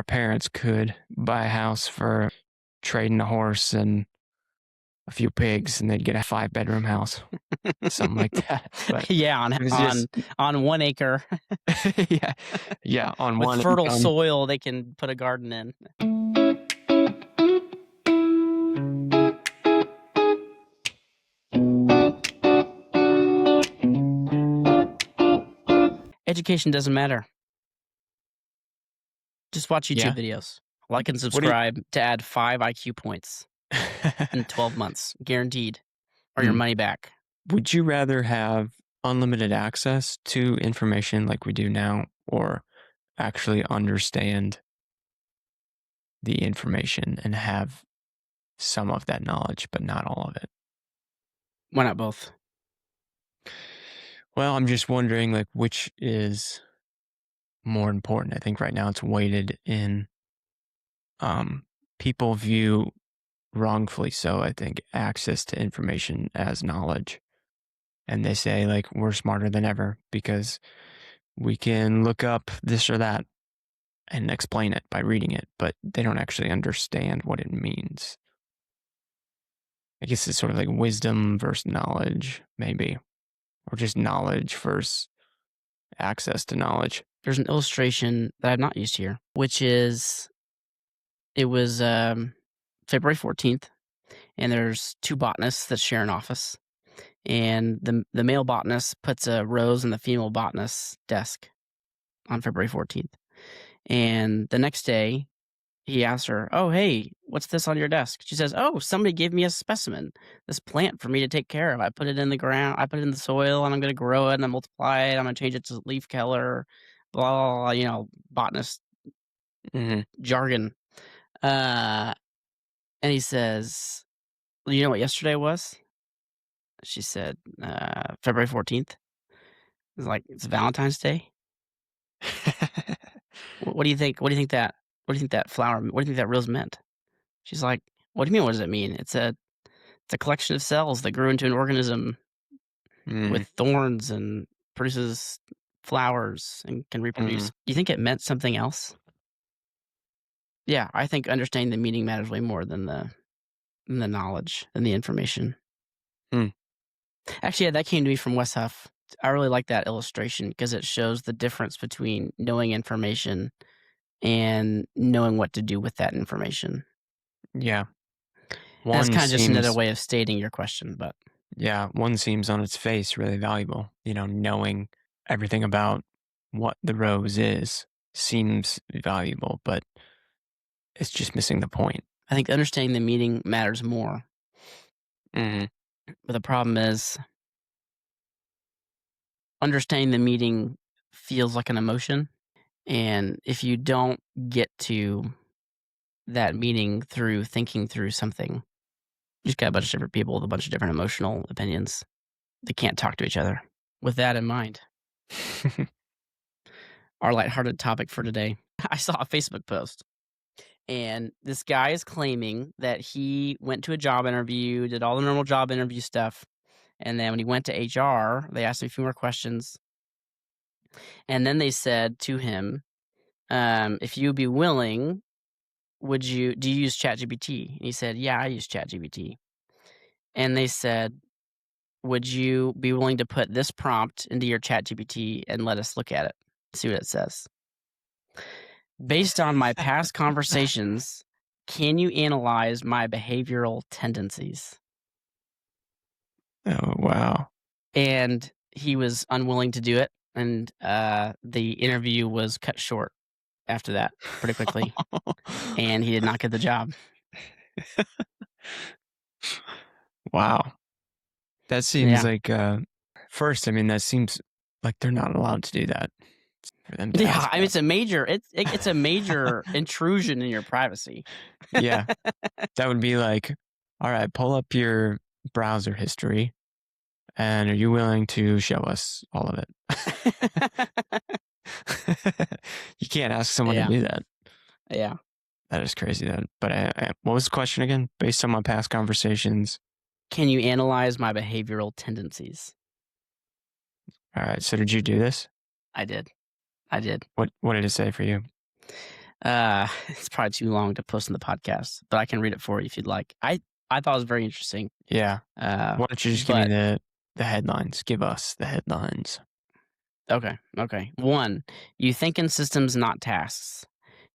our parents could buy a house for trading a horse and a few pigs, and they'd get a 5-bedroom house, something like that. But Yeah, it was just on 1 acre yeah, on with one fertile income. soil, they can put a garden in. Education doesn't matter. Just watch YouTube Yeah. videos. Like and What do you- subscribe to add 5 IQ points in 12 months, guaranteed, or your money back. Would you rather have unlimited access to information like we do now, or actually understand the information and have some of that knowledge, but not all of it? Why not both? Well, I'm just wondering, like, which is more important. I think right now it's weighted in, people view wrongfully so, I think, access to information as knowledge. And they say, like, we're smarter than ever because we can look up this or that and explain it by reading it, but they don't actually understand what it means. I guess it's sort of like wisdom versus knowledge, maybe, or just knowledge versus access to knowledge. There's an illustration that I've not used here, which is it was February 14th, and there's 2 botanists that share an office. And the male botanist puts a rose in the female botanist's desk on February 14th. And the next day, he asks her, "Oh, hey, what's this on your desk?" She says, "Oh, somebody gave me a specimen, this plant for me to take care of. I put it in the ground, I put it in the soil, and I'm going to grow it and multiply it. I'm going to change it to leaf color, blah, blah, blah, botanist jargon." And he says, "Well, you know what yesterday was?" She said, February 14th. It's like, it's Valentine's Day. What do you think? What do you think that flower? What do you think that rose meant? She's like, "What do you mean? What does it mean? It's a collection of cells that grew into an organism with thorns and produces flowers and can reproduce." Do you think it meant something else? Yeah, I think understanding the meaning matters way more than the knowledge and the information. Actually, yeah, that came to me from Wes Huff. I really like that illustration because it shows the difference between knowing information and knowing what to do with that information. Yeah. And that's One kind of just another seems, way of stating your question, but yeah, one seems on its face really valuable. Knowing everything about what the rose is seems valuable, but it's just missing the point. I think understanding the meaning matters more. Mm-hmm. But the problem is understanding the meaning feels like an emotion. And if you don't get to that meaning through thinking through something, you just got a bunch of different people with a bunch of different emotional opinions. They can't talk to each other. With that in mind, our lighthearted topic for today, I saw a Facebook post. And this guy is claiming that he went to a job interview, did all the normal job interview stuff. And then when he went to HR, they asked him a few more questions. And then they said to him, if you'd be willing, do you use ChatGPT? And he said, yeah, I use ChatGPT. And they said, would you be willing to put this prompt into your ChatGPT and let us look at it, see what it says? Based on my past conversations, can you analyze my behavioral tendencies? Oh, wow. And he was unwilling to do it. And the interview was cut short after that pretty quickly. And he did not get the job. Wow. That seems like, first, that seems like they're not allowed to do that. For them to ask it's that. it's a major intrusion in your privacy. Yeah. That would be like, all right, pull up your browser history. And are you willing to show us all of it? You can't ask someone to do that. Yeah. That is crazy. But what was the question again? Based on my past conversations. Can you analyze my behavioral tendencies? All right. So did you do this? I did. What did it say for you? It's probably too long to post in the podcast, but I can read it for you if you'd like. I thought it was very interesting. Yeah. Uh, Why don't you just give me but the headlines? Give us the headlines. okay, okay. 1, you think in systems, not tasks.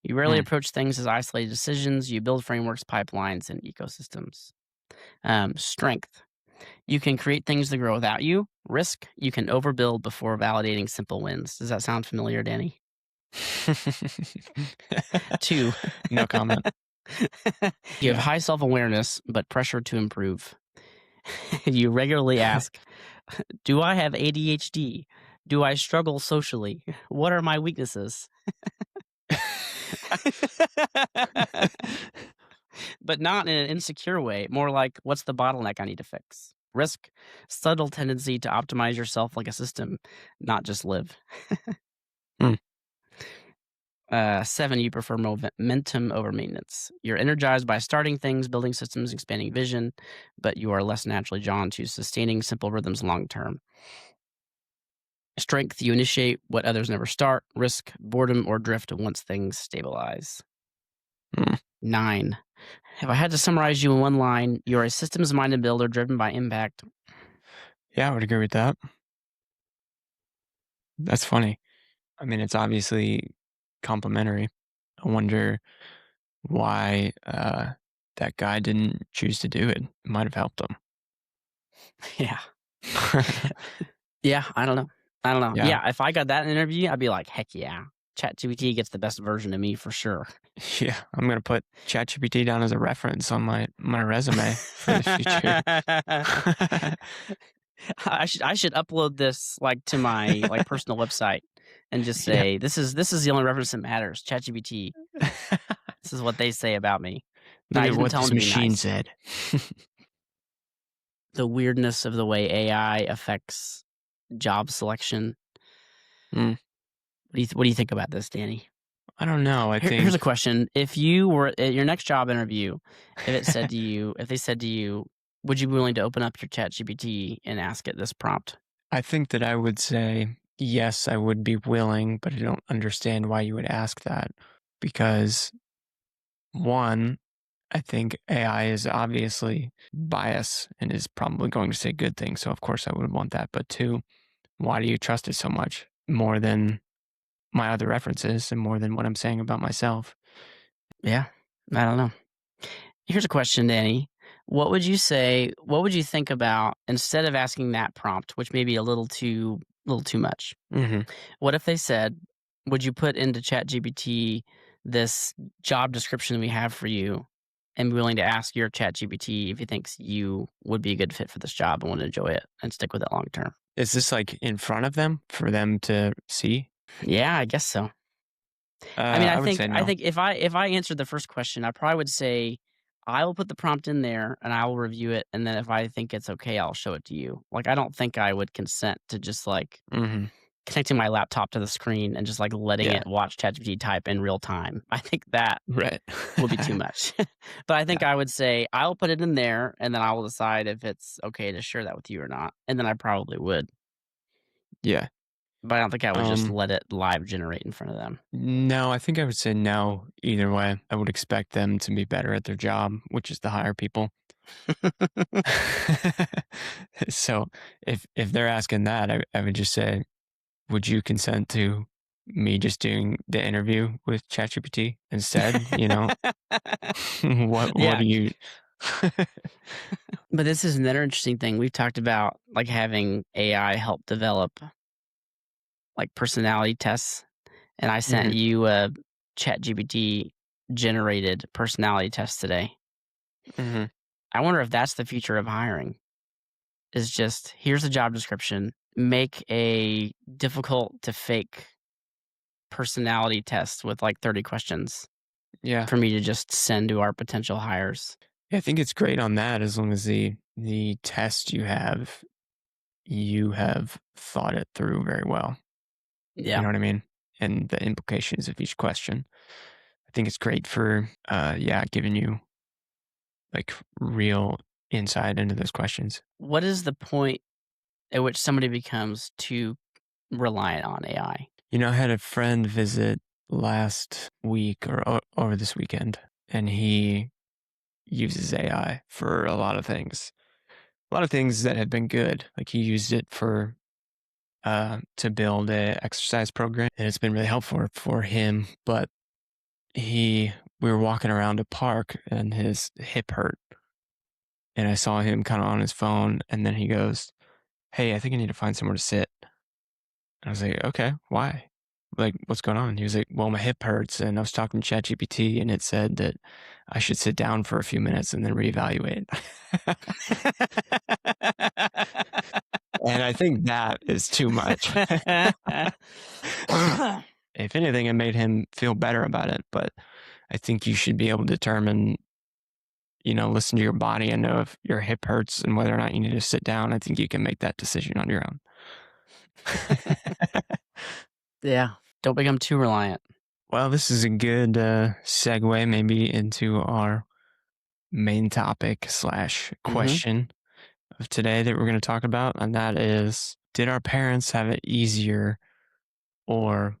You rarely Hmm. approach things as isolated decisions. You build frameworks, pipelines, and ecosystems. Strength. You can create things that grow without you. Risk. You can overbuild before validating simple wins. Does that sound familiar, Danny? 2. No comment. You have Yeah. high self awareness, but pressure to improve. You regularly ask, do I have ADHD? Do I struggle socially? What are my weaknesses? But not in an insecure way, more like, what's the bottleneck I need to fix? Risk, subtle tendency to optimize yourself like a system, not just live. Hmm. 7, you prefer momentum over maintenance. You're energized by starting things, building systems, expanding vision, but you are less naturally drawn to sustaining simple rhythms long term. Strength, you initiate what others never start. Risk, boredom, or drift once things stabilize. Hmm. 9, if I had to summarize you in one line, you're a systems minded builder driven by impact. Yeah, I would agree with that. That's funny. I mean, it's obviously complimentary. I wonder why that guy didn't choose to do it. It might have helped him. Yeah. Yeah, I don't know. I don't know. Yeah. Yeah, if I got that interview, I'd be like, heck yeah. ChatGPT gets the best version of me for sure. Yeah. I'm gonna put ChatGPT down as a reference on my resume for the future. I should upload this like to my like personal website and just Yeah. say this is the only reference that matters. ChatGPT. This is what they say about me. And Look I at didn't what tell them this to be machine nice. said. The weirdness of the way AI affects job selection. Mm, What do you think about this, Danny? I don't know. Here's a question: if you were at your next job interview, if they said to you, would you be willing to open up your Chat GPT and ask it this prompt? I think that I would say yes, I would be willing, but I don't understand why you would ask that because one, I think AI is obviously biased and is probably going to say good things. So of course I would want that. But two, why do you trust it so much more than my other references and more than what I'm saying about myself? Yeah, I don't know. Here's a question, Danny. What would you say? What would you think about instead of asking that prompt, which may be a little too much? Hmm. What if they said, "Would you put into ChatGPT this job description we have for you, and be willing to ask your ChatGPT if he thinks you would be a good fit for this job and would enjoy it and stick with it long term?" Is this like in front of them for them to see? Yeah, I guess so. I mean, I I would think say I no. think if I answered the first question, I probably would say, I will put the prompt in there and I will review it, and then if I think it's okay, I'll show it to you. Like, I don't think I would consent to just like Hmm. connecting my laptop to the screen and just like letting Yeah. it watch ChatGPT type in real time. I think that Right. would be too much. But I think Yeah. I would say I'll put it in there and then I will decide if it's okay to share that with you or not. And then I probably would. Yeah. But I don't think I would just Um, let it live generate in front of them. no, I think I would say no either way. I would expect them to be better at their job, which is to hire people. So if they're asking that, I would just say, would you consent to me just doing the interview with ChatGPT instead? What Yeah. do you But this is another interesting thing. We've talked about like having AI help develop like personality tests. And I sent Hmm. you a ChatGPT generated personality test today. Hmm. I wonder if that's the future of hiring. Is just here's a job description, make a difficult to fake personality test with like 30 questions Yeah. for me to just send to our potential hires. Yeah, I think it's great on that as long as the test you have thought it through very well. You Yeah. know what I mean? And the implications of each question. I think it's great for yeah, giving you like real insight into those questions. What is the point at which somebody becomes too reliant on AI? I had a friend visit last week or over this weekend, and he uses AI for a lot of things. A lot of things that have been good. Like he used it for to build a exercise program, and it's been really helpful for him. But he, we were walking around a park, and his hip hurt, and I saw him kind of on his phone, and then he goes, "Hey, I think I need to find somewhere to sit." I was like, "Okay, why? Like, what's going on?" He was like, "Well, my hip hurts, and I was talking to ChatGPT, and it said that I should sit down for a few minutes and then reevaluate." And I think that is too much. If anything, it made him feel better about it. But I think you should be able to determine, listen to your body and know if your hip hurts and whether or not you need to sit down. I think you can make that decision on your own. Yeah, don't become too reliant. Well, this is a good segue maybe into our main topic slash Mhm. question of today that we're going to talk about. And that is, did our parents have it easier, or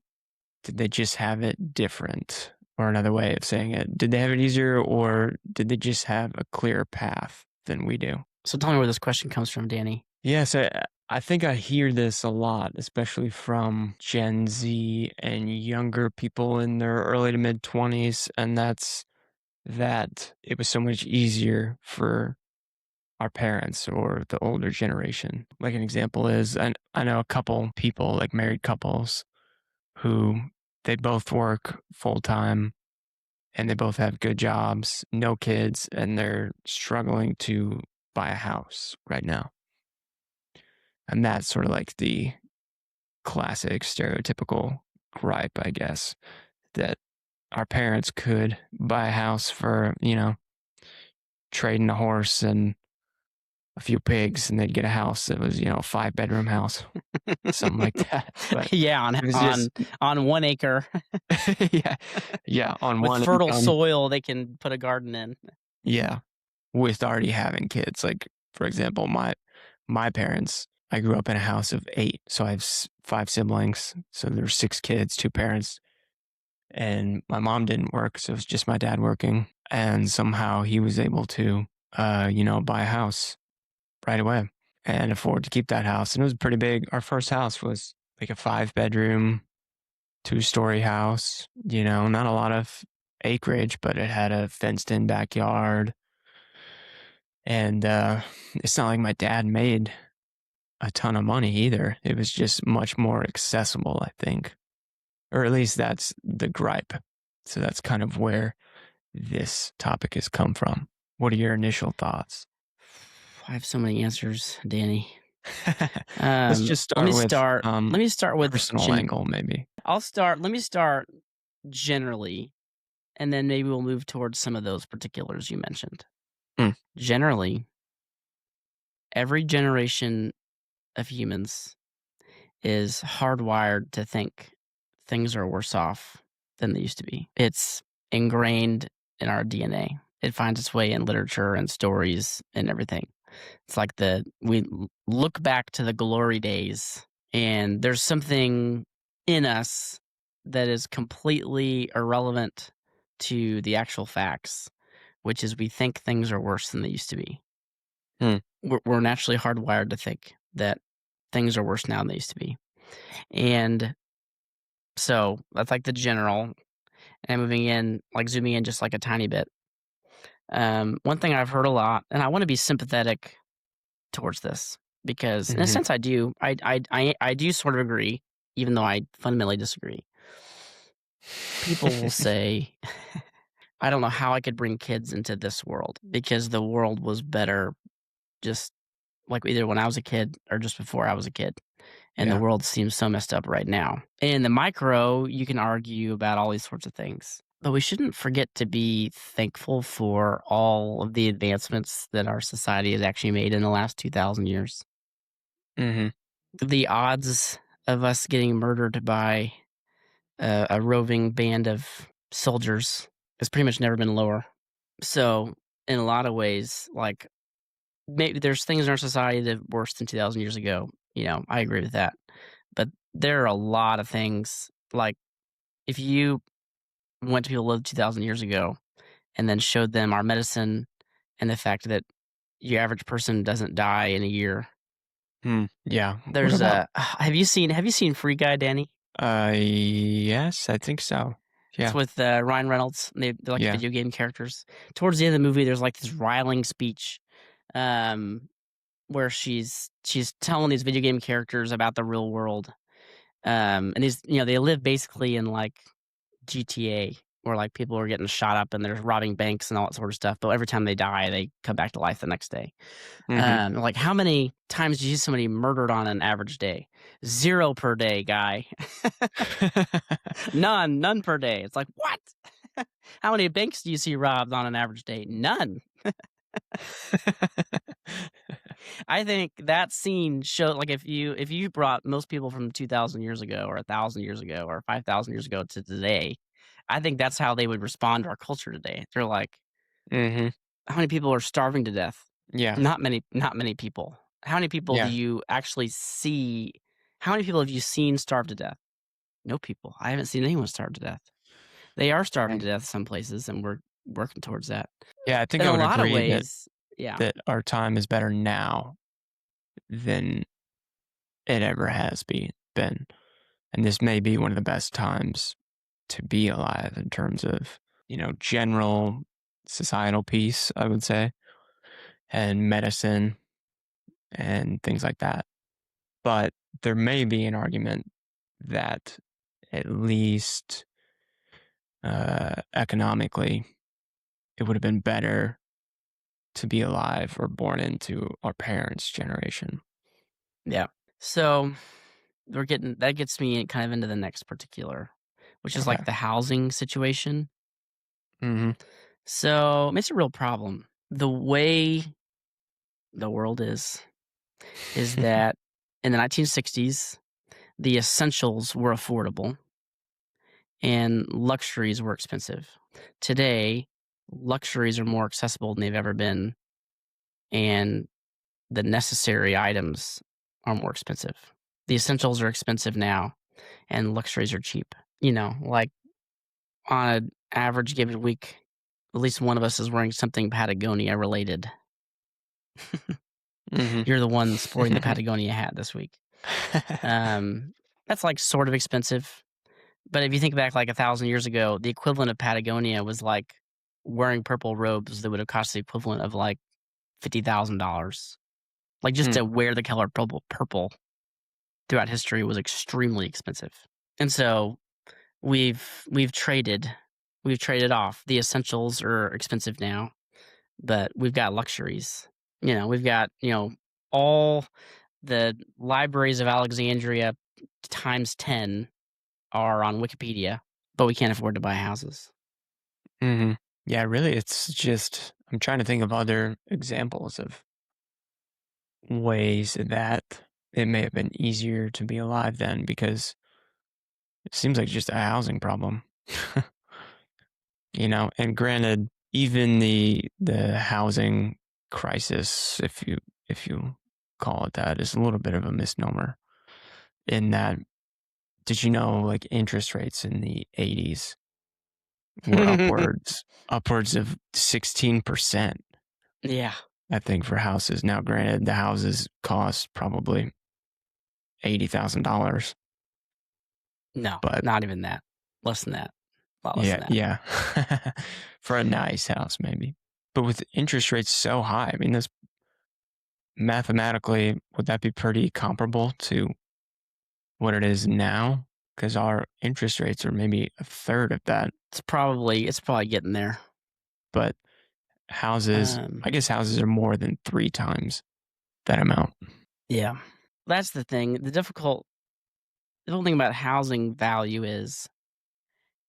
did they just have it different? Or another way of saying it, did they have it easier, or did they just have a clearer path than we do? So tell me where this question comes from, Danny. Yes, I think I hear this a lot, especially from Gen Z and younger people in their early to mid 20s. And that's that it was so much easier for our parents or the older generation. Like an example is, I know a couple people, like married couples, who they both work full time and they both have good jobs, no kids, and they're struggling to buy a house right now. And that's sort of like the classic stereotypical gripe, I guess, that our parents could buy a house for, trading a horse and a few pigs, and they'd get a house that was, a 5-bedroom house, something like that. But Yeah, on it was on just, on 1 acre yeah, yeah, on with one fertile income, soil they can put a garden in. yeah, with already having kids. Like, for example, my parents, I grew up in a house of 8, so I have 5 siblings. So there were 6 kids, 2 parents, and my mom didn't work, so it was just my dad working. And somehow he was able to, buy a house right away and afford to keep that house. And it was pretty big. Our first house was like a 5-bedroom, 2-story house, not a lot of acreage, but it had a fenced in backyard. And it's not like my dad made a ton of money either. It was just much more accessible, I think. Or at least that's the gripe. So that's kind of where this topic has come from. What are your initial thoughts? I have so many answers, Danny. Let's just Let start me with start let me start with personal angle, maybe. let me start generally, and then maybe we'll move towards some of those particulars you mentioned. Mm, Generally, every generation of humans is hardwired to think things are worse off than they used to be. It's ingrained in our DNA. It finds its way in literature and stories and everything. It's like look back to the glory days, and there's something in us that is completely irrelevant to the actual facts, which is we think things are worse than they used to be. mm, We're naturally hardwired to think that things are worse now than they used to be. And so that's like the general, and moving in, like zooming in just like a tiny bit. One thing I've heard a lot, and I want to be sympathetic towards this because, in a mhm. sense, I do. I do sort of agree, even though I fundamentally disagree. People will say, "I don't know how I could bring kids into this world because the world was better just like either when I was a kid or just before I was a kid." And the Yeah. world seems so messed up right now. In the micro, you can argue about all these sorts of things. But we shouldn't forget to be thankful for all of the advancements that our society has actually made in the last 2,000 years. Mhm. The odds of us getting murdered by a roving band of soldiers has pretty much never been lower. So, in a lot of ways, like maybe there's things in our society that are worse than 2,000 years ago. I agree with that. But there are a lot of things like if you went to people who lived 2,000 years ago and then showed them our medicine and the fact that your average person doesn't die in a year. Yeah. What There's about a have you seen Free Guy, Danny? yes, I think so. It's Yeah. with, Ryan Reynolds, and they're like Yeah. video game characters. Towards the end of the movie, there's, like, this riling speech, um, where she's telling these video game characters about the real world, and they live basically in, like, GTA where, like, people are getting shot up and they're robbing banks and all that sort of stuff, but every time they die, they come back to life the next day. Mhm. Like, how many times do you see somebody murdered on an average day? 0 per day, guy. None per day. It's like, "What?" How many banks do you see robbed on an average day? None. I think that scene show like, if you brought most people from 2,000 years ago or 1,000 years ago or 5,000 years ago to today, I think that's how they would respond to our culture today. They're like, Mhm. "How many people are starving to death?" Yeah. Not many people. How many people do Yeah. you actually see how many people have you seen starve to death? No people. I haven't seen anyone starve to death. They are starving Um, to death some places, and we're working towards that. yeah, I think In I a would lot of agree that ways, yeah. our time is better now than it ever has been. And this may be one of the best times to be alive in terms of, general societal peace, I would say, and medicine and things like that. But there may be an argument that at least economically, it would have been better to be alive or born into our parents' generation. Yeah. So, that gets me kind of into the next particular, which is, Okay. like, the housing situation. Hmm. So, it's a real problem. The way the world is that in the 1960s, the essentials were affordable and luxuries were expensive. Today, luxuries are more accessible than they've ever been, and the necessary items are more expensive. The essentials are expensive now, and luxuries are cheap. Like on an average given week, at least one of us is wearing something Patagonia related. Hmm. You're the one sporting the Patagonia hat this week. Um, that's like sort of expensive. But if you think back like 1,000 years ago, the equivalent of Patagonia was like wearing purple robes that would have cost the equivalent of like $50,000. Like just Mm, to wear the color purple throughout history was extremely expensive. And so we've traded we've traded off. The essentials are expensive now, but we've got luxuries. We've got, all the libraries of Alexandria times 10 are on Wikipedia, but we can't afford to buy houses. mhm. Yeah, really, it's just I'm trying to think of other examples of ways that it may have been easier to be alive then because it seems like just a housing problem. And granted, even the housing crisis, if you call it that, is a little bit of a misnomer in that did you know like interest rates in the 80s were upwards of 16%, Yeah. I think, for houses. Now, granted, the houses cost probably $80,000, No, but not even that. Less than that. A lot less yeah, than that. yeah, for a nice house, maybe. But with interest rates so high, I mean, that's mathematically, would that be pretty comparable to what it is now? Because our interest rates are maybe a third of that, It's probably getting there. but houses, Um, I guess houses are more than three times that amount. yeah. That's the thing. The whole thing about housing value is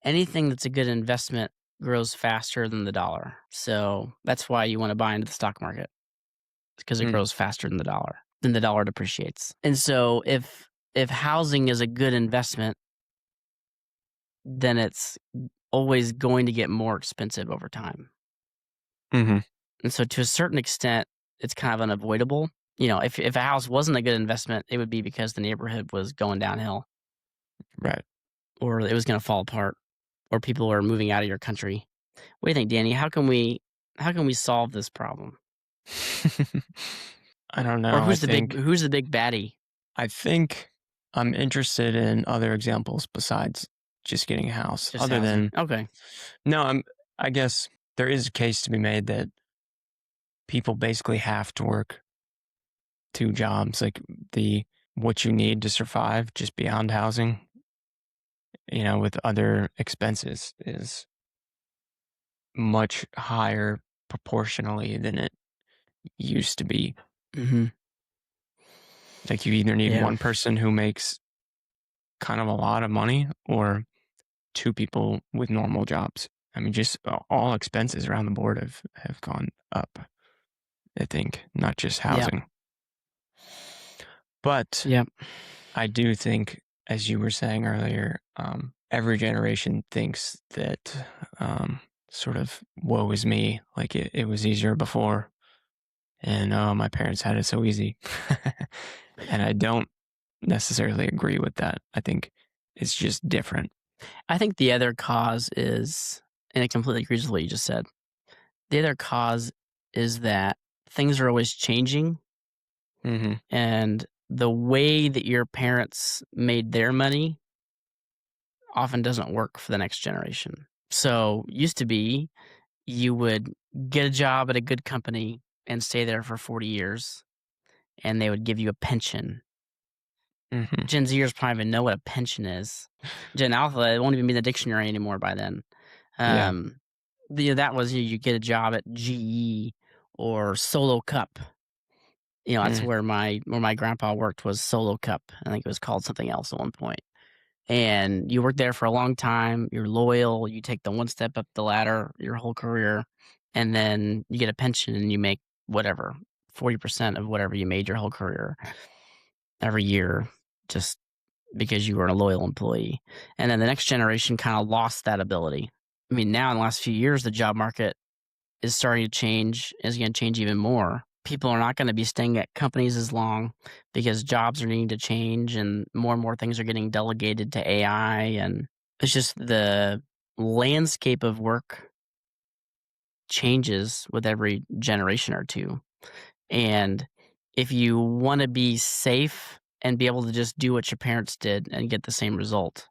anything that's a good investment grows faster than the dollar. So that's why you want to buy into the stock market because it Mm, grows faster than the dollar depreciates. And so if housing is a good investment, then it's always going to get more expensive over time. hmm. And so to a certain extent, it's kind of unavoidable. If a house wasn't a good investment, it would be because the neighborhood was going downhill. Right. or it was gonna fall apart, or people are moving out of your country. What do you think, Danny? How can we solve this problem? I don't Or know. who's the big baddie? I think I'm interested in other examples besides just getting a house. Just Other housing. than Okay. no, I guess there is a case to be made that people basically have to work two jobs, like the what you need to survive just beyond housing, with other expenses is much higher proportionally than it used to be. Mhm. Like you either need Yeah. one person who makes kind of a lot of money or two people with normal jobs. I mean, just all expenses around the board have gone up, I think, not just Yeah. housing. But Yeah. I do think, as you were saying earlier, every generation thinks that sort of woe is me, like it was easier before. And oh, my parents had it so easy. And I don't necessarily agree with that. I think it's just different. I think the other cause is, and it completely agrees with what you just said. The other cause is that things are always changing, Hmm. and the way that your parents made their money often doesn't work for the next generation. So, used to be you would get a job at a good company and stay there for 40 years, and they would give you a pension. Hmm. Gen Zers probably even know what a pension is. Gen Alpha, it won't even be in the dictionary anymore by then. Yeah. Um, that was you get a job at GE or Solo Cup. That's Mm. where my grandpa worked, was Solo Cup. I think it was called something else at one point. And you work there for a long time, you're loyal, you take the one step up the ladder your whole career, and then you get a pension and you make whatever, 40% of whatever you made your whole career every year, just because you were a loyal employee. And then the next generation kinda lost that ability. I mean, now in the last few years, the job market is starting to change, is gonna change even more. People are not gonna be staying at companies as long because jobs are needing to change and more things are getting delegated to AI, and it's just the landscape of work changes with every generation or 2. And if you wanna be safe and be able to just do what your parents did and get the same result,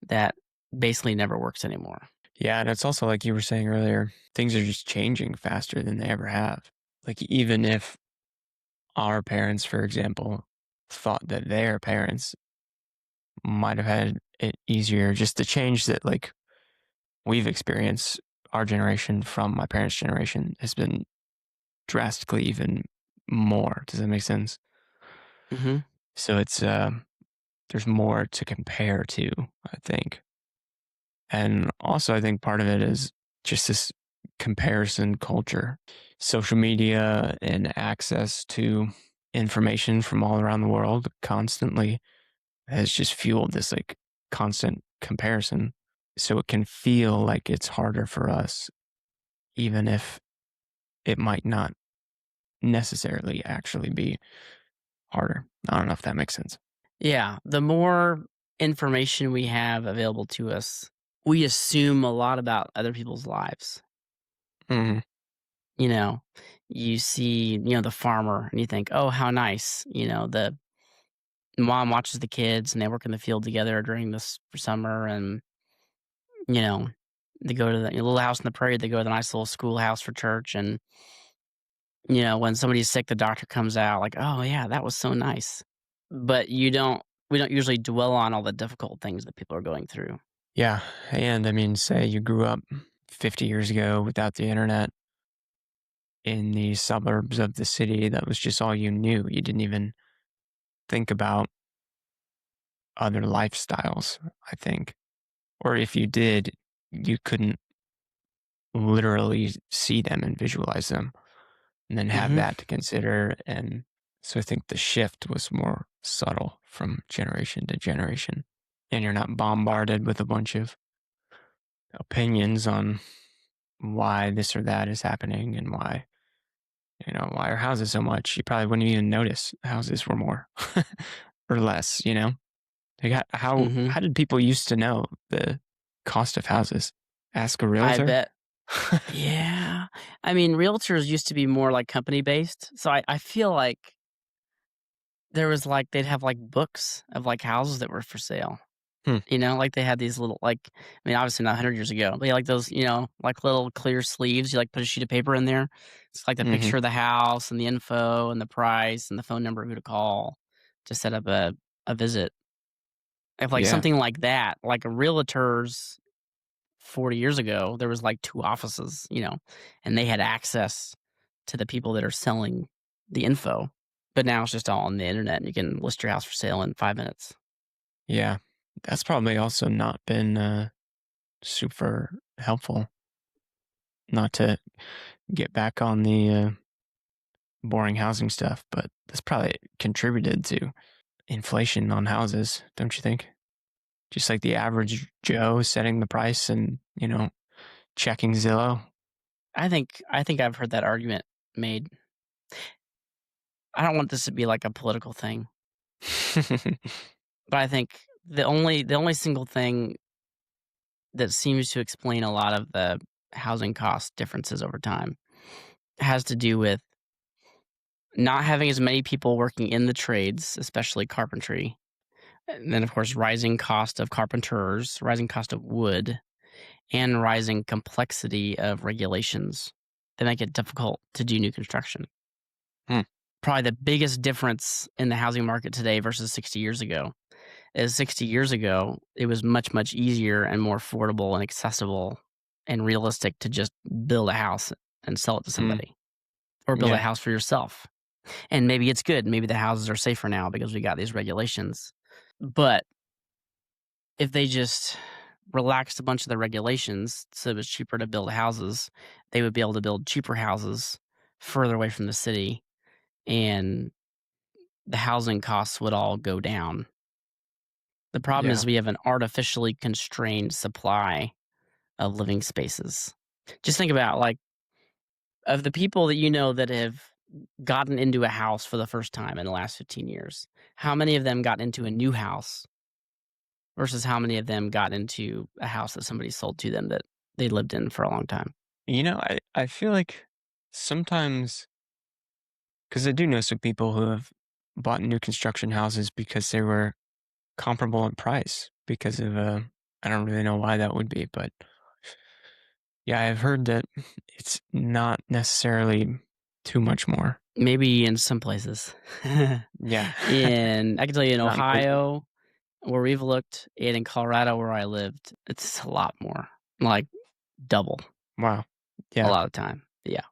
that basically never works anymore. Yeah. And it's also like you were saying earlier, things are just changing faster than they ever have. Like, even if our parents, for example, thought that their parents might have had it easier, just the change that, like, we've experienced, our generation from my parents' generation has been drastically even more. Does that make sense? Mhm. So there's more to compare to, I think. And also, I think part of it is just this comparison culture, social media, and access to information from all around the world constantly has just fueled this like constant comparison. So it can feel like it's harder for us, even if it might not necessarily actually be harder. I don't know if that makes sense. Yeah, the more information we have available to us, we assume a lot about other people's lives. Hmm. You know, you see, the farmer and you think, "Oh, how nice." The mom watches the kids and they work in the field together during this summer, and, you know, they go to the little house in the prairie, they go to the nice little schoolhouse for church, and, when somebody's sick, the doctor comes out like, "Oh, yeah, that was so nice." But we don't usually dwell on all the difficult things that people are going through. Yeah. And I mean, say you grew up 50 years ago without the internet in the suburbs of the city, that was just all you knew. You didn't even think about other lifestyles, I think. Or if you did, you couldn't literally see them and visualize them and then have Mhm. that to consider. And so I think the shift was more subtle from generation to generation. And you're not bombarded with a bunch of opinions on why this or that is happening and why are houses so much. You probably wouldn't even notice houses were more or less. Like, Mhm. how did people used to know the cost of houses? Ask a I realtor? bet. Yeah. I mean, realtors used to be more, like, company-based, so I feel like there was, like they'd have, like, books of, like, houses that were for sale. Hmm, Like, they had these little, like I mean, obviously not 100 years ago, but, yeah, like, those, like, little clear sleeves, you, like, put a sheet of paper in there. It's, like, the mhm, picture of the house and the info and the price and the phone number who to call to set up a visit. If, like, yeah, something like that, like, a realtor's 40 years ago, there was, like, 2 offices, and they had access to the people that are selling the info, but now it's just all on the internet, and you can list your house for sale in 5 minutes. yeah. That's probably also not been, super helpful, not to get back on the, boring housing stuff, but that's probably contributed to inflation on houses, don't you think? Just like the average Joe setting the price and, checking Zillow. I think I've heard that argument made. I don't want this to be like a political thing, but I think the only single thing that seems to explain a lot of the housing cost differences over time has to do with not having as many people working in the trades, especially carpentry, and then, of course, rising cost of carpenters, rising cost of wood, and rising complexity of regulations that make it difficult to do new construction. Hmm, Probably the biggest difference in the housing market today versus 60 years ago is 60 years ago, it was much, much easier and more affordable and accessible and realistic to just build a house and sell it to hmm, somebody or build a yeah, house for yourself. And maybe it's good. Maybe the houses are safer now because we got these regulations. But if they just relaxed a bunch of the regulations so it was cheaper to build houses, they would be able to build cheaper houses further away from the city and the housing costs would all go down. The problem yeah. is we have an artificially constrained supply of living spaces. Just think about like of the people that you know that have gotten into a house for the first time in the last 15 years, how many of them got into a new house versus how many of them got into a house that somebody sold to them that they lived in for a long time? I feel like sometimes, because I do know some people who have bought new construction houses because they were comparable in price because of, I don't really know why that would be, but yeah, I've heard that it's not necessarily too much more. Maybe in some places. Yeah. I can tell you in Not in Cleveland. Ohio, where we've looked, and in Colorado, where I lived, it's a lot more, like double Wow. a Yeah. lot of time. Yeah.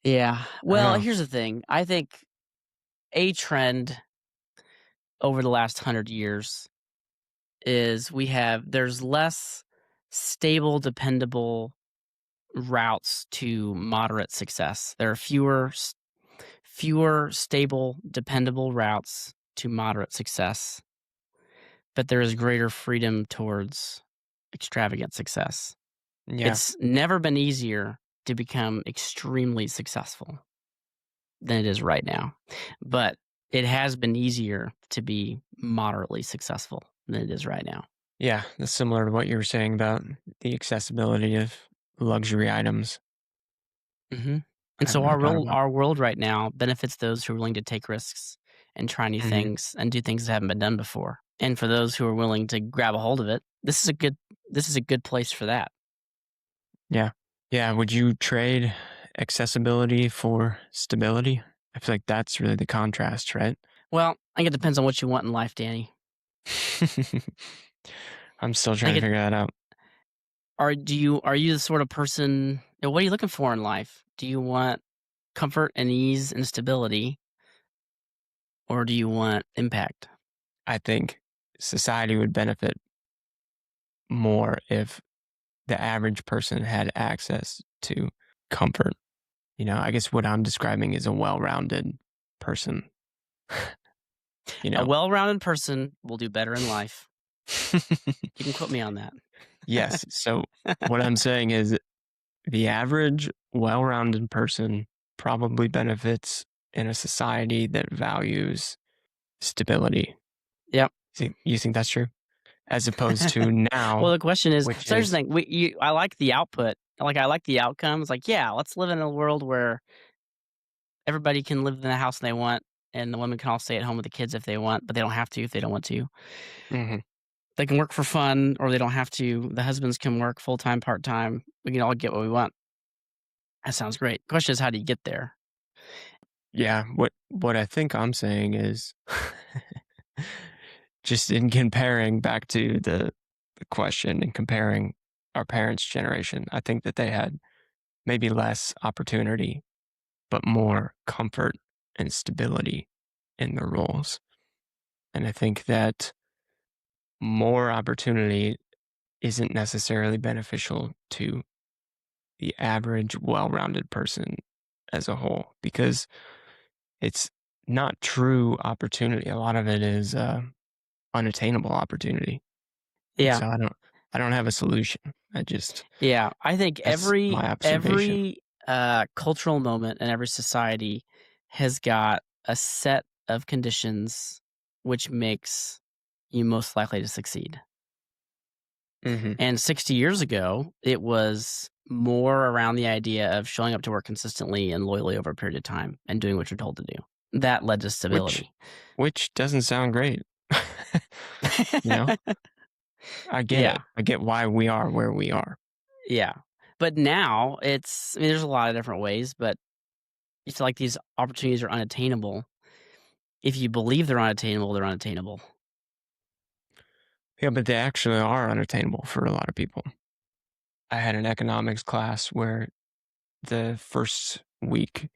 Yeah. I Well, know. here's the thing. I think a trend over the last 100 years is there's less stable, dependable routes to moderate success. There are fewer stable, dependable routes to moderate success, but there is greater freedom towards extravagant success. Yeah. It's never been easier to become extremely successful than it is right now, but it has been easier to be moderately successful than it is right now. Yeah. That's similar to what you were saying about the accessibility of luxury items. Mhm. I And have so no our doubt world about our world right now benefits those who are willing to take risks and try new it. Hmm. things and do things that haven't been done before. And for those who are willing to grab a hold of it, this is a good place for that. Yeah. Yeah. Would you trade accessibility for stability? I feel like that's really the contrast, right? Well, I think it depends on what you want in life, Danny. I'm still I trying think to it figure that out. are you the sort of person what are you looking for in life? Do you want comfort and ease and stability, or do you want impact? I think society would benefit more if the average person had access to comfort. I guess what I'm describing is a well rounded person, you A know. well-rounded person will do better in life. You can quote me on that. Yes. So what I'm saying is the average well rounded person probably benefits in a society that values stability. Yep. You think that's true? As opposed to Well, now, the question is, which so here's the is thing, I like the output, like, I like the outcomes, like, yeah, let's live in a world where everybody can live in the house they want, and the women can all stay at home with the kids if they want, but they don't have to if they don't want to. mhm. They can work for fun or they don't have to. The husbands can work full-time, part-time. We can all get what we want. That sounds great. Question is, how do you get there? Yeah, what I think I'm saying is just in comparing back to the question and comparing our parents' generation, I think that they had maybe less opportunity, but more comfort and stability in their roles. And I think that more opportunity isn't necessarily beneficial to the average well-rounded person as a whole because it's not true opportunity. A lot of it is unattainable opportunity. And Yeah, so I don't have a solution. I just yeah. I think that's my observation. every, cultural moment and every society has got a set of conditions which makes you most likely to succeed. Mhm. And 60 years ago, it was more around the idea of showing up to work consistently and loyally over a period of time and doing what you're told to do. That led to Which stability. which doesn't sound great. You know? I get Yeah, it. I get why we are where we are. yeah. But now I mean, there's a lot of different ways, but it's like these opportunities are unattainable. If you believe they're unattainable, they're unattainable. Yeah, but they actually are unattainable for a lot of people. I had an economics class where the first week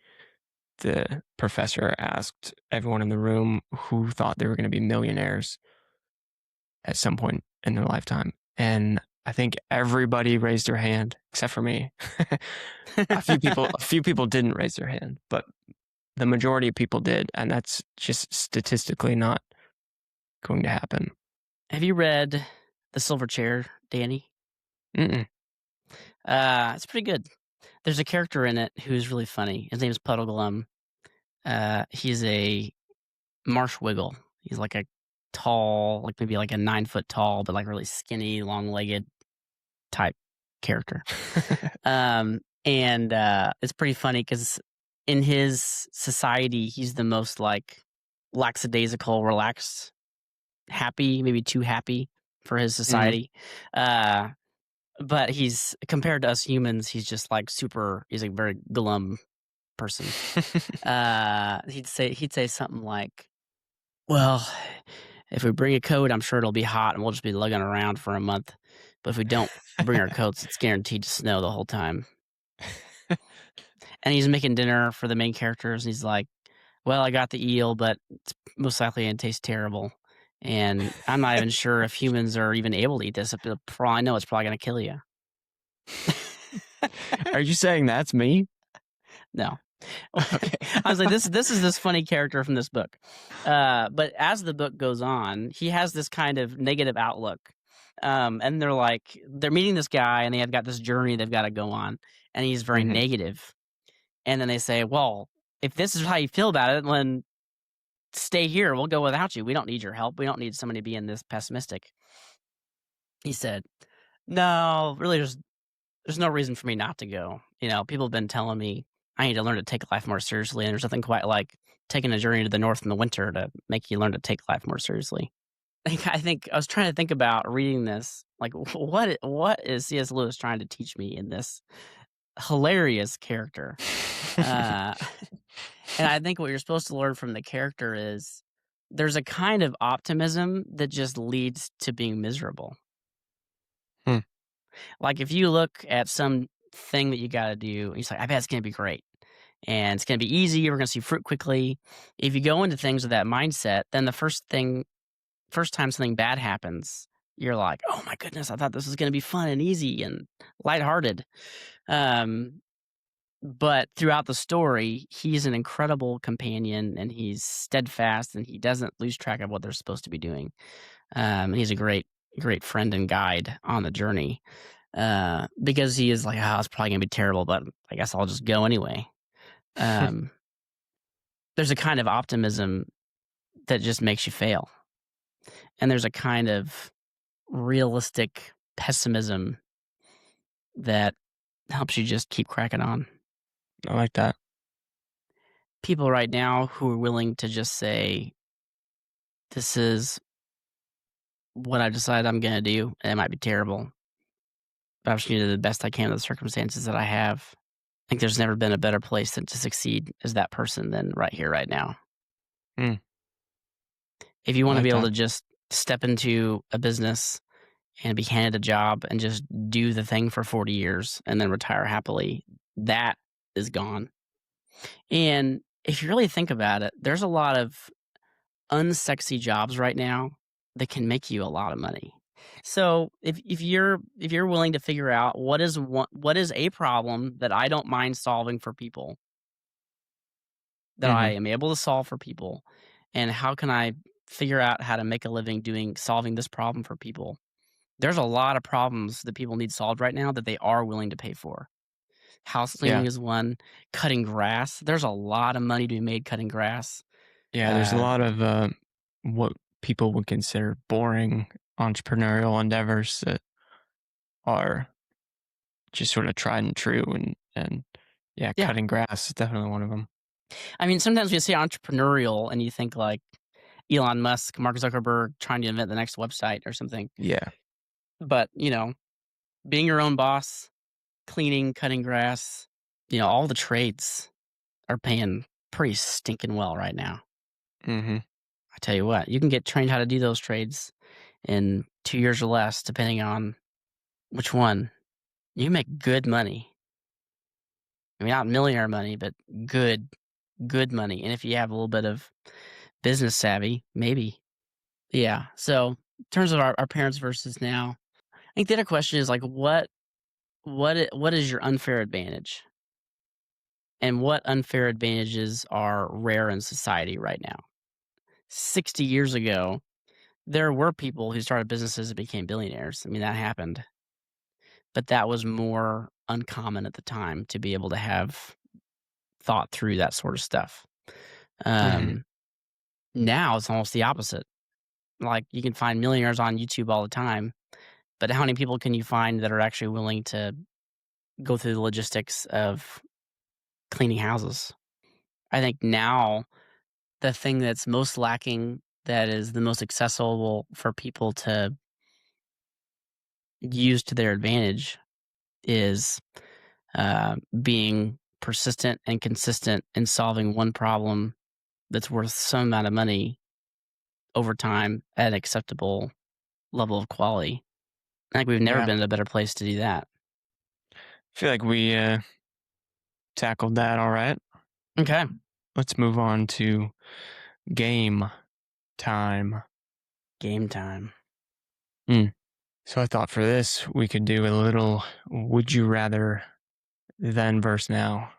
the professor asked everyone in the room who thought they were going to be millionaires at some point in their lifetime. And I think everybody raised their hand except for me. A few people didn't raise their hand, but the majority of people did, and that's just statistically not going to happen. Have you read The Silver Chair, Danny? Mm-mm. It's pretty good. There's a character in it who's really funny. His name is Puddle Glum. He's a marsh wiggle. He's like a tall, like maybe like a 9 foot tall, but like really skinny, long legged type character. It's pretty funny because in his society, he's the most like lackadaisical, relaxed, happy, maybe too happy for his Mhm. society. Uh, but he's compared to us humans, he's just like super. He's a very glum person. He'd say something like, "Well, if we bring a coat, I'm sure it'll be hot and we'll just be lugging around for a month. But if we don't bring our coats, it's guaranteed to snow the whole time." And he's making dinner for the main characters. And he's like, "Well, I got the eel, but it's most likely going to taste terrible. And I'm not even sure if humans are even able to eat this. For all I know, it's probably going to kill you." Are you saying that's me? No. Okay. I was like, this is this funny character from this book. But as the book goes on, he has this kind of negative outlook. And they're meeting this guy and they have got this journey they've got to go on, and he's very Mhm. negative. And then they say, "Well, if this is how you feel about it, then stay here. We'll go without you. We don't need your help. We don't need somebody being this pessimistic." He said, "No, really, there's no reason for me not to go. People have been telling me I need to learn to take life more seriously, and there's nothing quite like taking a journey to the north in the winter to make you learn to take life more seriously." I think I was trying to think about reading this, like, what is C.S. Lewis trying to teach me in this hilarious character? Uh, and I think what you're supposed to learn from the character is there's a kind of optimism that just leads to being miserable. Hmm. Like, if you look at some thing that you gotta do, and you're like, "I bet it's gonna be great, and it's gonna be easy, we're gonna see fruit quickly." If you go into things with that mindset, then the first time something bad happens, you're like, "Oh my goodness, I thought this was gonna be fun and easy and lighthearted." Um, but throughout the story, he's an incredible companion, and he's steadfast, and he doesn't lose track of what they're supposed to be doing. He's a great friend and guide on the journey. Because he is like, "Oh, it's probably gonna be terrible, but I guess I'll just go anyway." Um, there's a kind of optimism that just makes you fail. and there's a kind of realistic pessimism that helps you just keep cracking on. I like that. People right now who are willing to just say, "This is what I decide I'm gonna do, and it might be terrible, but I'm just gonna do the best I can with the circumstances that I have." I think there's never been a better place than to succeed as that person than right here, right now. Mm, If you I wanna be like able that. to just step into a business and be handed a job and just do the thing for 40 years and then retire happily, that is gone. And if you really think about it, there's a lot of unsexy jobs right now that can make you a lot of money. So if you're willing to figure out what is a problem that I don't mind solving for people, that I Mhm. am able to solve for people, and how can I figure out how to make a living doing solving this problem for people? There's a lot of problems that people need solved right now that they are willing to pay for. House cleaning Yeah. is one, cutting grass. There's a lot of money to be made cutting grass. Yeah, there's a Uh, lot of, what people would consider boring entrepreneurial endeavors that are just sort of tried and true, and yeah, yeah. cutting grass is definitely one of them. I mean, sometimes we say entrepreneurial and you think like Elon Musk, Mark Zuckerberg trying to invent the next website or something. Yeah. But, being your own boss, cleaning, cutting grass, all the trades are paying pretty stinking well right now. Mhm. I tell you what, you can get trained how to do those trades in 2 years or less, depending on which one. You make good money. I mean, not millionaire money, but good, good money. And if you have a little bit of business savvy, maybe. Yeah. So in terms of our parents versus now, I think the other question is like what is your unfair advantage? And what unfair advantages are rare in society right now? 60 years ago, there were people who started businesses and became billionaires. I mean, that happened, but that was more uncommon at the time to be able to have thought through that sort of stuff. Mhm. Um, Now it's almost the opposite. Like you can find millionaires on YouTube all the time, but how many people can you find that are actually willing to go through the logistics of cleaning houses? I think now the thing that's most lacking, that is the most accessible for people to use to their advantage, is being persistent and consistent in solving one problem that's worth some amount of money over time at an acceptable level of quality. I think we've never Yeah. been in a better place to do that. I feel like we, tackled that alright. Okay. Let's move on to game time. Game time. Mm. So I thought for this, we could do a little would you rather then versus now.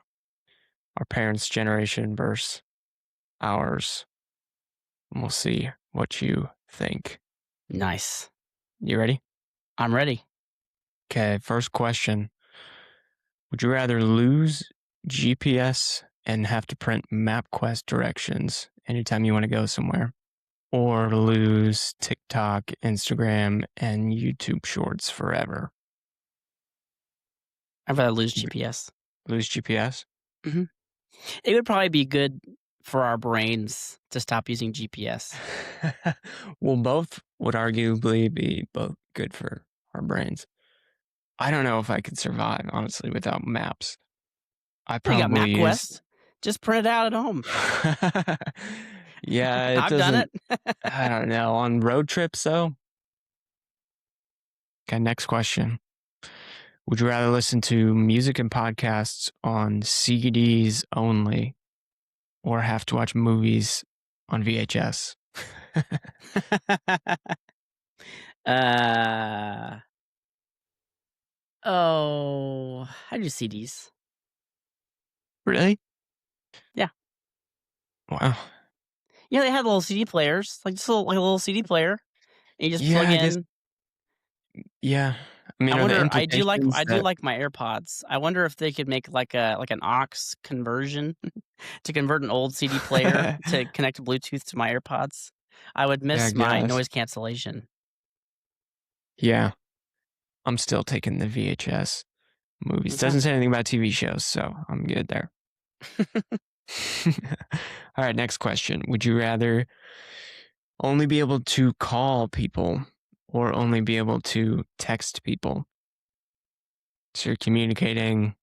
Our parents' generation versus ours. And we'll see what you think. Nice. You ready? I'm ready. Okay, first question. Would you rather lose GPS and have to print MapQuest directions anytime you want to go somewhere, or lose TikTok, Instagram, and YouTube shorts forever? I'd rather lose GPS. Lose GPS? Mhm. It would probably be good for our brains to stop using GPS. Well, both would arguably be both good for our brains. I don't know if I could survive, honestly, without maps. I Well, you got probably use. MapQuest. Just print it out at home. Yeah, it I've done doesn't. it. I don't know. On road trips, though. Okay, next question. Would you rather listen to music and podcasts on CDs only or have to watch movies on VHS? uh, oh, I do CDs. Really? Yeah. Wow. They had little CD players, like just like a little CD player, and you just Yeah, plug I guess. in. Yeah. I mean, I are the wonder. I implications do that. like my AirPods. I wonder if they could make like an aux conversion to convert an old CD player to connect Bluetooth to my AirPods. I would Yeah, I miss my guess. noise cancellation. Yeah, I'm still taking the VHS movies. Okay. Doesn't say anything about TV shows, so I'm good there. All right, next question. Would you rather only be able to call people or only be able to text people? So you're communicating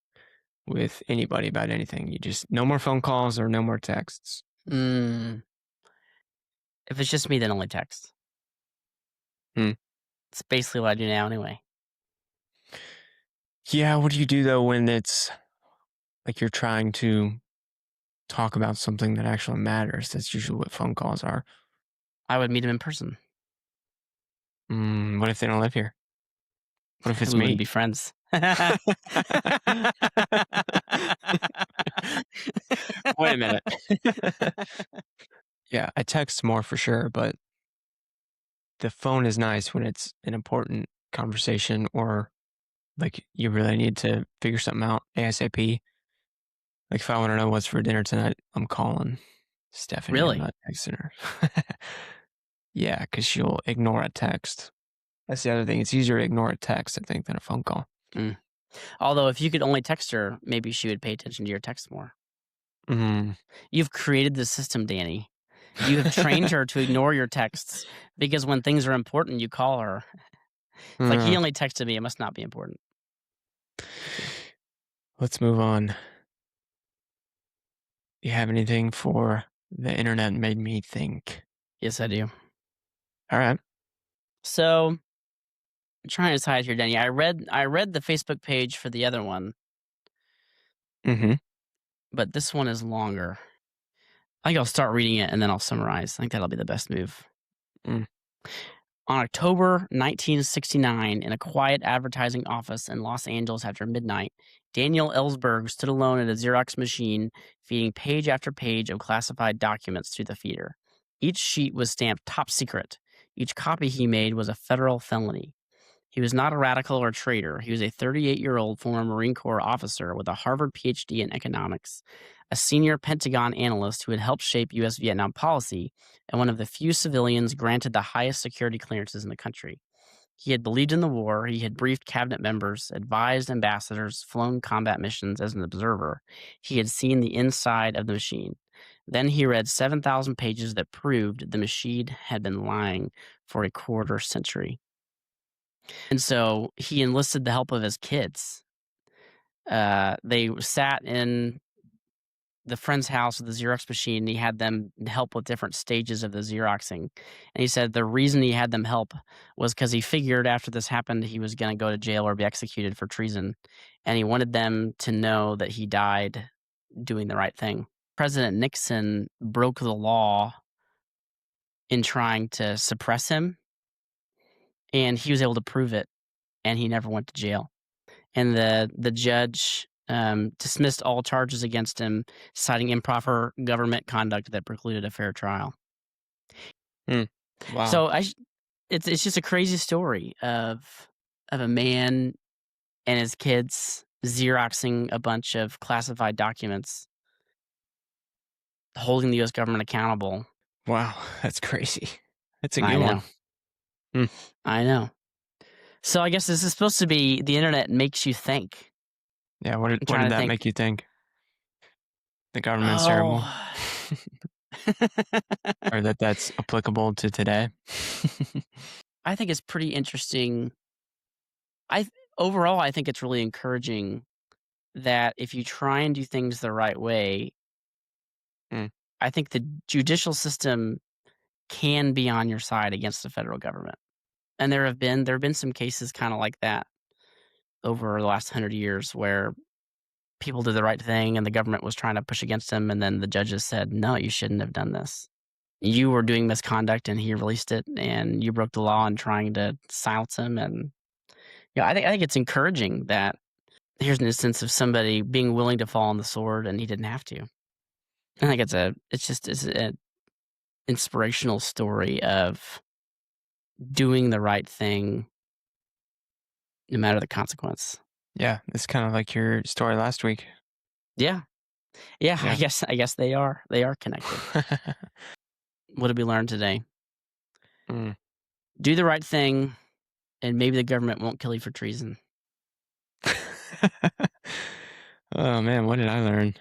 with anybody about anything. You just no more phone calls or no more texts. Mm, if it's just me, then only text. Hmm. It's basically what I do now anyway. Yeah, what do you do though when it's like you're trying to talk about something that actually matters? That's usually what phone calls are. I would meet him in person. What if they don't live here? What if it's We wouldn't me? be friends. Wait a minute. Yeah, I text more for sure, but the phone is nice when it's an important conversation or like you really need to figure something out ASAP. Like if I want to know what's for dinner tonight, I'm calling Stephanie. I'm Really? not texting her. Yeah, because she'll ignore a text. That's the other thing. It's easier to ignore a text, I think, than a phone call. Mm. Although if you could only text her, maybe she would pay attention to your text more. Mm. You've created the system, Danny. You have trained her to ignore your texts because when things are important, you call her. It's like, he Uh, only texted me. It must not be important. Okay. let's move on. You have anything for the internet made me think? Yes, I do. All right. So I'm trying to decide here, Danny. I read the Facebook page for the other one, Mm-hmm. but this one is longer. I think I'll start reading it and then I'll summarize. I think that'll be the best move. Mm. On October 1969, in a quiet advertising office in Los Angeles after midnight, Daniel Ellsberg stood alone at a Xerox machine, feeding page after page of classified documents through the feeder. Each sheet was stamped top secret. Each copy he made was a federal felony. He was not a radical or a traitor. He was a 38-year-old former Marine Corps officer with a Harvard PhD in economics, a senior Pentagon analyst who had helped shape U.S. Vietnam policy, and one of the few civilians granted the highest security clearances in the country. He had believed in the war. He had briefed cabinet members, advised ambassadors, flown combat missions as an observer. He had seen the inside of the machine. Then he read 7,000 pages that proved the machine had been lying for a quarter century. And so he enlisted the help of his kids. They sat in the friend's house with the Xerox machine. And he had them help with different stages of the Xeroxing. And he said the reason he had them help was because he figured after this happened, he was going to go to jail or be executed for treason. And he wanted them to know that he died doing the right thing. President Nixon broke the law in trying to suppress him, and he was able to prove it, and he never went to jail. And the judge dismissed all charges against him, citing improper government conduct that precluded a fair trial. Mm. Wow. So it's just a crazy story of a man and his kids xeroxing a bunch of classified documents, holding the U.S. government accountable. Wow. That's crazy. That's a I good one. know, Mm. I know. So I guess this is supposed to be the internet makes you think. Yeah. I'm What did trying to that think. make you think? The government's Oh, terrible, or that that's applicable to today? I think it's pretty interesting. Overall, I think it's really encouraging that if you try and do things the right way, Mm. I think the judicial system can be on your side against the federal government. And there have been some cases kind of like that over the last 100 years where people did the right thing and the government was trying to push against them, and then the judges said, "No, you shouldn't have done this. You were doing misconduct and he released it, and you broke the law in trying to silence him." And I think it's encouraging that here's an instance of somebody being willing to fall on the sword and he didn't have to. I think it's an inspirational story of doing the right thing no matter the consequence. Yeah. It's kind of like your story last week. Yeah. Yeah, I Yeah. guess they are connected. What did we learn today? Mm. Do the right thing, and maybe the government won't kill you for treason. Oh man, what did I learn?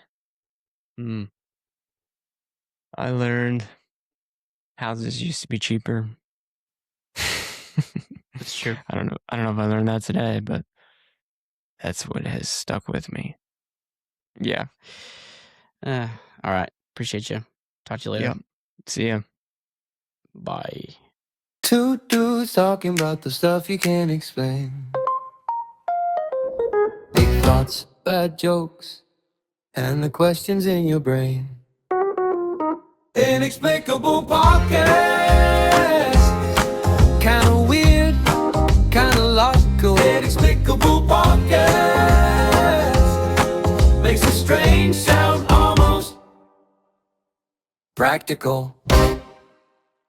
Hmm. I learned houses used to be cheaper. That's true. I don't know if I learned that today, but that's what has stuck with me. Yeah. Uh, all right. Appreciate you. Talk to you later. Yep. See ya. Bye. Two dudes talking about the stuff you can't explain. Big thoughts, bad jokes, and the questions in your brain. Inexplicable podcast. Kinda weird, kinda logical. Inexplicable podcast. Makes a strange sound almost practical.